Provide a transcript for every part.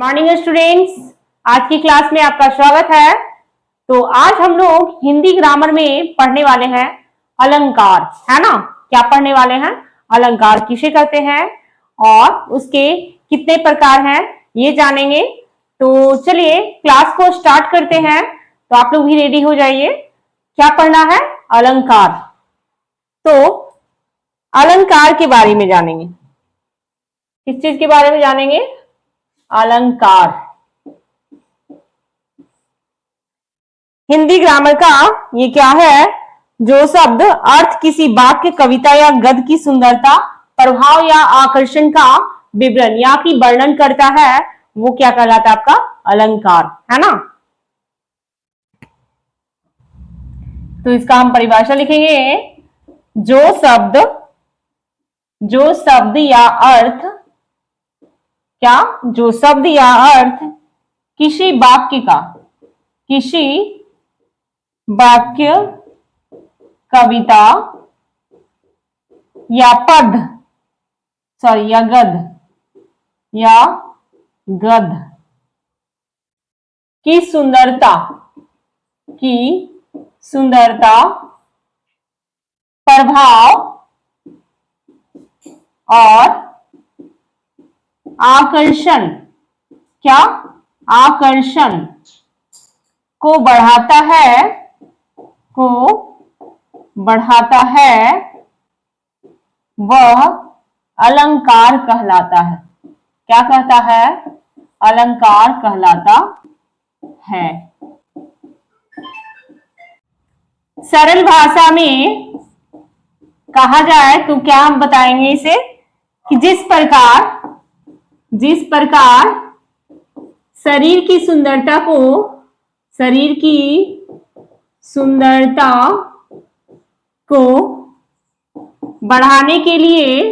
Morning students, आज की class में आपका स्वागत है। तो आज हम लोग हिंदी ग्रामर में पढ़ने वाले हैं अलंकार, है ना। क्या पढ़ने वाले हैं? अलंकार किसे कहते हैं और उसके कितने प्रकार हैं ये जानेंगे। तो चलिए क्लास को स्टार्ट करते हैं। तो आप लोग भी रेडी हो जाइए। क्या पढ़ना है? अलंकार। तो अलंकार के बारे में जानेंगे। किस चीज के बारे में जानेंगे? अलंकार। हिंदी ग्रामर का ये क्या है? जो शब्द अर्थ किसी वाक्य, कविता या गद्य की सुंदरता, प्रभाव या आकर्षण का विवरण या की वर्णन करता है वो क्या कहलाता है? आपका अलंकार, है ना। तो इसका हम परिभाषा लिखेंगे। जो शब्द या अर्थ, क्या? जो शब्द या अर्थ किसी वाक्य, कविता या गद्य की सुंदरता, प्रभाव और आकर्षण को बढ़ाता है वह अलंकार कहलाता है। क्या कहता है? अलंकार कहलाता है। सरल भाषा में कहा जाए तो क्या हम बताएंगे इसे कि जिस प्रकार शरीर की सुंदरता को बढ़ाने के लिए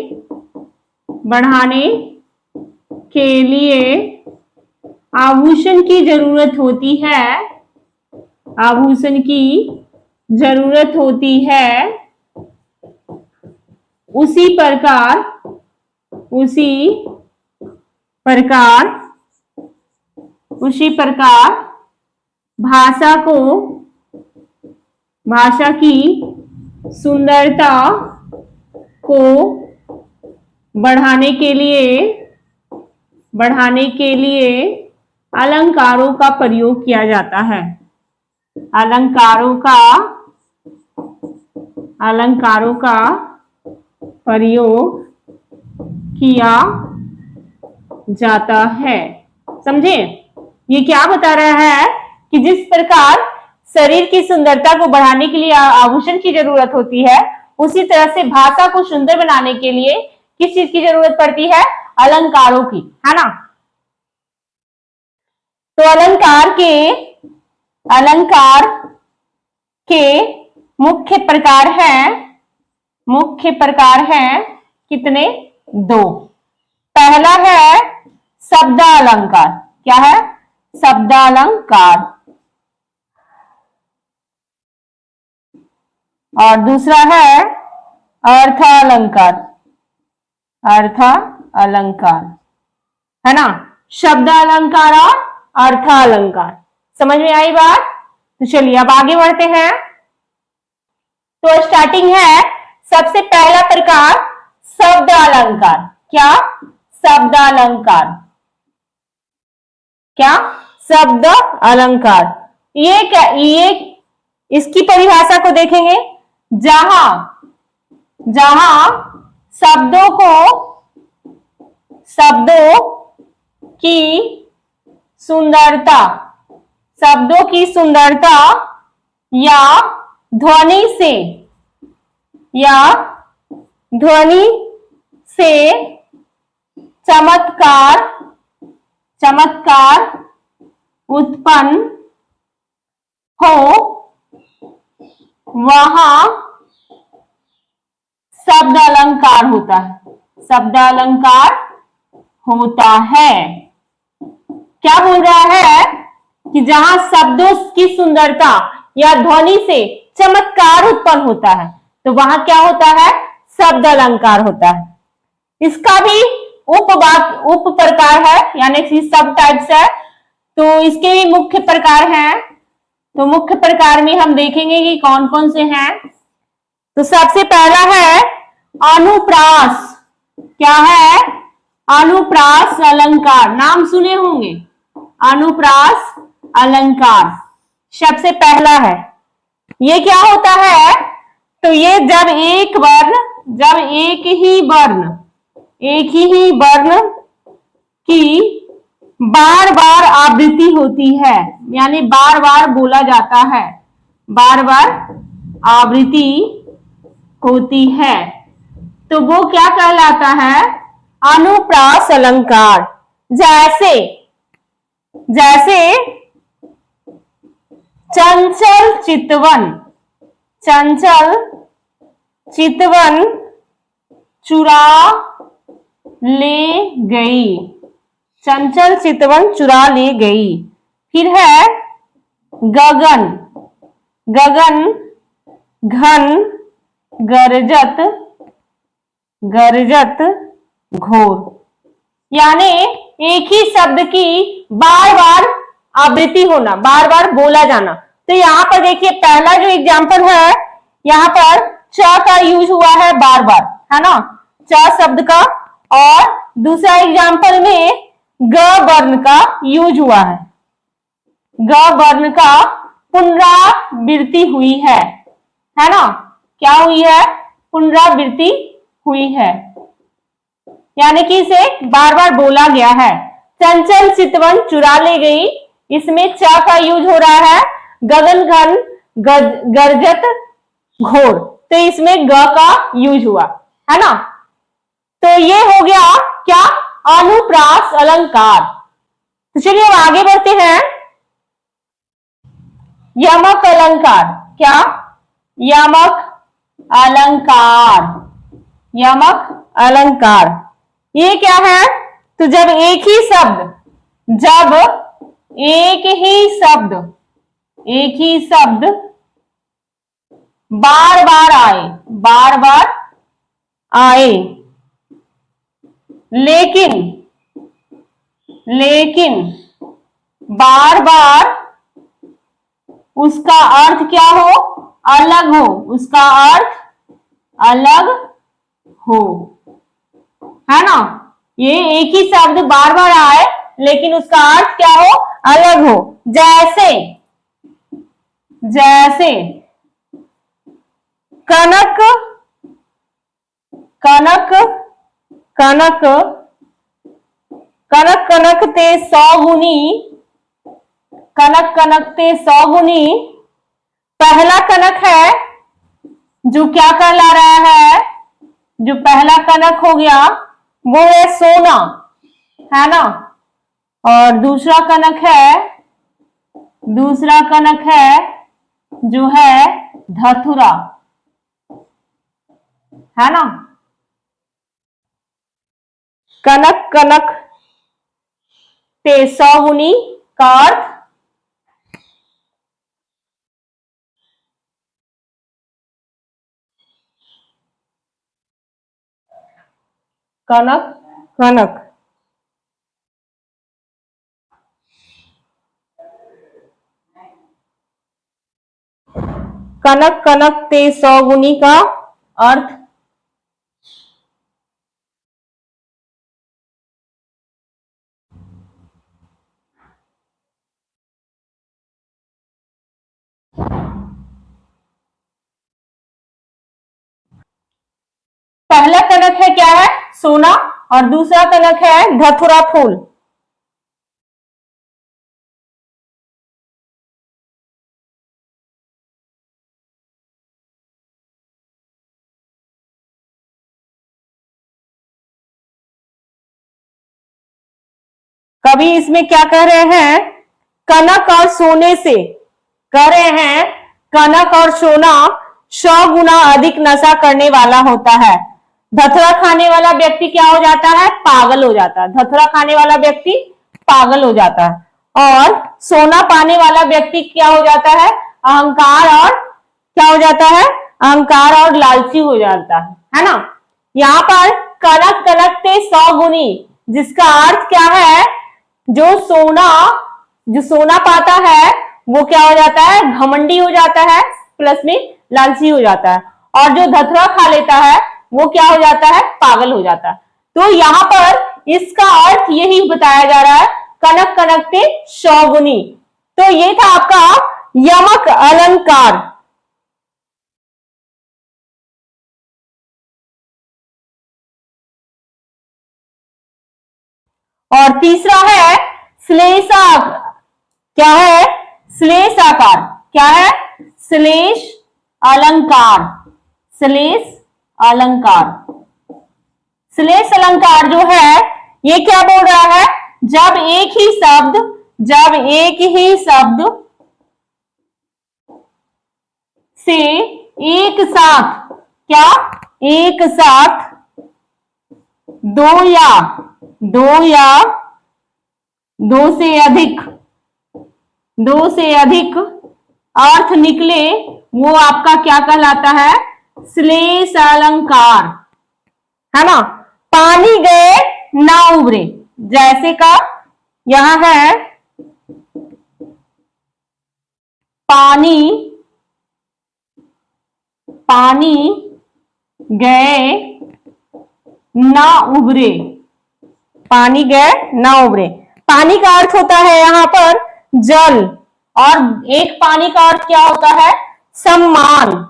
आभूषण की जरूरत होती है, उसी प्रकार भाषा की सुंदरता को बढ़ाने के लिए अलंकारों का प्रयोग किया जाता है। अलंकारों का प्रयोग किया जाता है। समझे? ये क्या बता रहा है कि जिस प्रकार शरीर की सुंदरता को बढ़ाने के लिए आभूषण की जरूरत होती है, उसी तरह से भाषा को सुंदर बनाने के लिए किस चीज की जरूरत पड़ती है? अलंकारों की, है ना। तो अलंकार के मुख्य प्रकार हैं कितने? 2। पहला है शब्दालंकार। क्या है? शब्दालंकार। और दूसरा है अर्थालंकार, है ना। शब्दालंकार और अर्थालंकार। समझ में आई बात? तो चलिए अब आगे बढ़ते हैं। तो स्टार्टिंग है सबसे पहला प्रकार शब्दालंकार। क्या? शब्द अलंकार। ये इसकी परिभाषा को देखेंगे। जहां शब्दों की सुंदरता या ध्वनि से चमत्कार उत्पन्न हो, वहां शब्दालंकार होता है। क्या बोल रहा है कि जहां शब्दों की सुंदरता या ध्वनि से चमत्कार उत्पन्न होता है तो वहां क्या होता है? शब्द अलंकार होता है। इसका भी उप प्रकार है, यानी कि सब टाइप्स है। तो इसके भी मुख्य प्रकार हैं। तो मुख्य प्रकार में हम देखेंगे कि कौन कौन से हैं। तो सबसे पहला है अनुप्रास। क्या है? अनुप्रास अलंकार, नाम सुने होंगे, अनुप्रास अलंकार सबसे पहला है। ये क्या होता है? तो ये जब एक ही वर्ण की बार बार आवृत्ति होती है, यानी बार बार बोला जाता है, बार बार आवृत्ति होती है, तो वो क्या कहलाता है? अनुप्रास अलंकार। जैसे चंचल चितवन चुरा ले गई, चंचल चितवन चुरा ले गई। फिर है गगन घन गरजत घोर, यानी एक ही शब्द की बार बार आवृत्ति होना, बार बार बोला जाना। तो यहाँ पर देखिए पहला जो एग्जाम्पल है, यहाँ पर च का यूज हुआ है बार बार, है ना, च शब्द का। और दूसरा एग्जाम्पल में ग वर्ण का यूज हुआ है, ग वर्ण का पुनरावृत्ति हुई है ना, क्या हुई है? पुनरावृत्ति हुई है, यानी कि इसे बार बार बोला गया है। चंचल चितवन चुरा ले गई, इसमें च का यूज हो रहा है। गगन घन गरजत घोर, तो इसमें ग का यूज हुआ, है ना। तो ये हो गया क्या? अनुप्रास अलंकार। तो चलिए अब आगे बढ़ते हैं। यमक अलंकार। क्या? यमक अलंकार ये क्या है? तो जब एक ही शब्द बार बार आए, लेकिन बार बार उसका अर्थ क्या हो? अलग हो, उसका अर्थ अलग हो, है ना। ये एक ही शब्द बार बार आए लेकिन उसका अर्थ क्या हो? अलग हो। जैसे कनक कनकते 100 गुनी, पहला कनक है जो क्या कहला रहा है? जो पहला कनक हो गया वो है सोना, है ना। और दूसरा कनक है जो है धतुरा, है ना। कनक ते 100 गुनी का अर्थ कनक ते 100 गुनी का अर्थ पहला कनक है क्या है? सोना, और दूसरा कनक है धतुरा फूल। कभी इसमें क्या कह रहे हैं? कनक और सोने से कह रहे हैं कनक और सोना 100 गुना अधिक नशा करने वाला होता है। धतुरा खाने वाला व्यक्ति क्या हो जाता है? पागल हो जाता है। धतुरा खाने वाला व्यक्ति पागल हो जाता है, और सोना पाने वाला व्यक्ति क्या हो जाता है? अहंकार और लालची हो जाता है ना। यहाँ पर कनक कनकते 100 गुनी, जिसका अर्थ क्या है, जो सोना पाता है वो क्या हो जाता है, घमंडी हो जाता है, प्लस में लालची हो जाता है, और जो धतुरा खा लेता है वो क्या हो जाता है, पागल हो जाता है। तो यहाँ पर इसका अर्थ यही बताया जा रहा है, कनक कनकते 100 गुनी। तो ये था आपका यमक अलंकार। और तीसरा है श्लेषाकार। क्या है, श्लेषाकार। क्या है, श्लेष अलंकार। श्लेष अलंकार। श्लेष अलंकार जो है ये क्या बोल रहा है, जब एक ही शब्द से एक साथ, क्या, एक साथ दो या दो से अधिक अर्थ निकले, वो आपका क्या कहलाता है, श्लेष अलंकार, है ना। पानी गए ना उबरे, जैसे का यहां है, पानी गए ना उबरे। पानी गए ना उबरे, पानी का अर्थ होता है यहां पर जल, और एक पानी का अर्थ क्या होता है, सम्मान।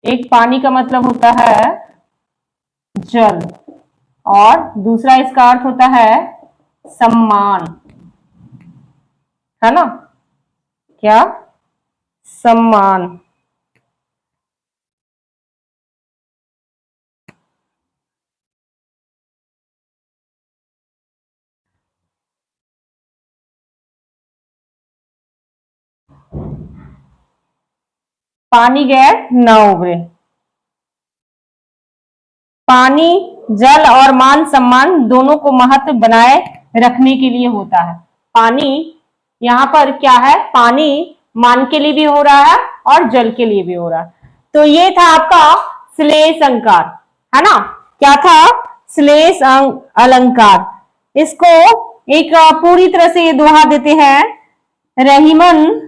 एक पानी का मतलब होता है जल, और दूसरा इसका अर्थ होता है सम्मान, है ना, क्या, सम्मान। पानी गए न उबरे। पानी, जल और मान सम्मान दोनों को महत्व बनाए रखने के लिए होता है। पानी यहाँ पर क्या है, पानी मान के लिए भी हो रहा है और जल के लिए भी हो रहा है। तो ये था आपका श्लेष अलंकार, है ना। क्या था, श्लेष अलंकार। इसको एक पूरी तरह से ये दोहा देते हैं, रहीमन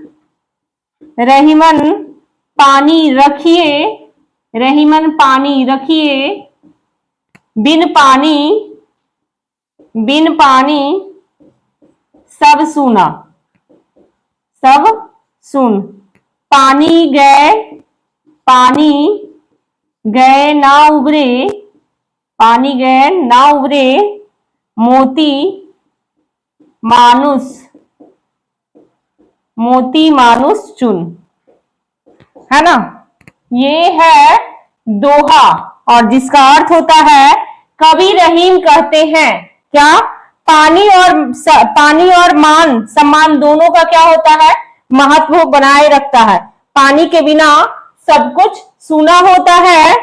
पानी रखिए, रहीमन पानी रखिए, बिन पानी सब सूना, सब सुन। पानी गए ना उबरे, पानी गए ना उबरे, मोती मानुष चुन, है ना। ये है दोहा, और जिसका अर्थ होता है, कवि रहीम कहते हैं, क्या, पानी और मान सम्मान दोनों का क्या होता है, महत्व बनाए रखता है। पानी के बिना सब कुछ सूना होता है।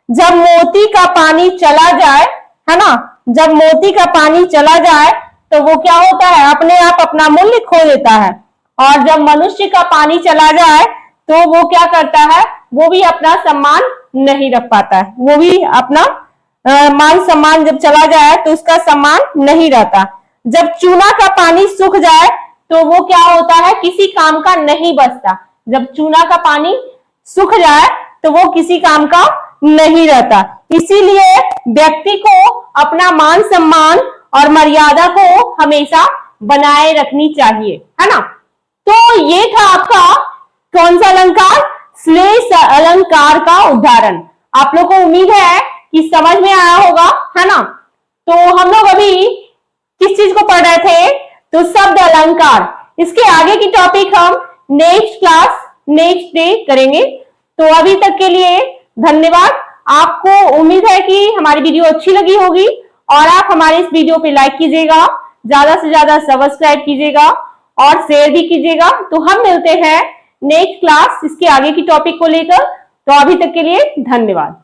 जब मोती का पानी चला जाए, है ना, जब मोती का पानी चला जाए तो वो क्या होता है, अपने आप अपना मूल्य खो देता है। और जब मनुष्य का पानी चला जाए तो वो क्या करता है, वो भी अपना सम्मान नहीं रख पाता है, वो भी अपना मान सम्मान जब चला जाए तो उसका सम्मान नहीं रहता। जब चूना का पानी सूख जाए तो वो क्या होता है, किसी काम का नहीं बचता। जब चूना का पानी सूख जाए तो वो किसी काम का नहीं रहता। इसीलिए व्यक्ति को अपना मान सम्मान और मर्यादा को हमेशा बनाए रखनी चाहिए, है ना। तो ये था आपका कौन सा अलंकार, श्लेष अलंकार का उदाहरण। आप लोग को उम्मीद है कि समझ में आया होगा, है ना। तो हम लोग अभी किस चीज को पढ़ रहे थे, तो शब्द अलंकार। इसके आगे की टॉपिक हम नेक्स्ट क्लास नेक्स्ट डे करेंगे। तो अभी तक के लिए धन्यवाद। आपको उम्मीद है कि हमारी वीडियो अच्छी लगी होगी, और आप हमारे इस वीडियो पे लाइक कीजिएगा, ज्यादा से ज्यादा सब्सक्राइब कीजिएगा और शेयर भी कीजिएगा। तो हम मिलते हैं नेक्स्ट क्लास इसके आगे की टॉपिक को लेकर। तो अभी तक के लिए धन्यवाद।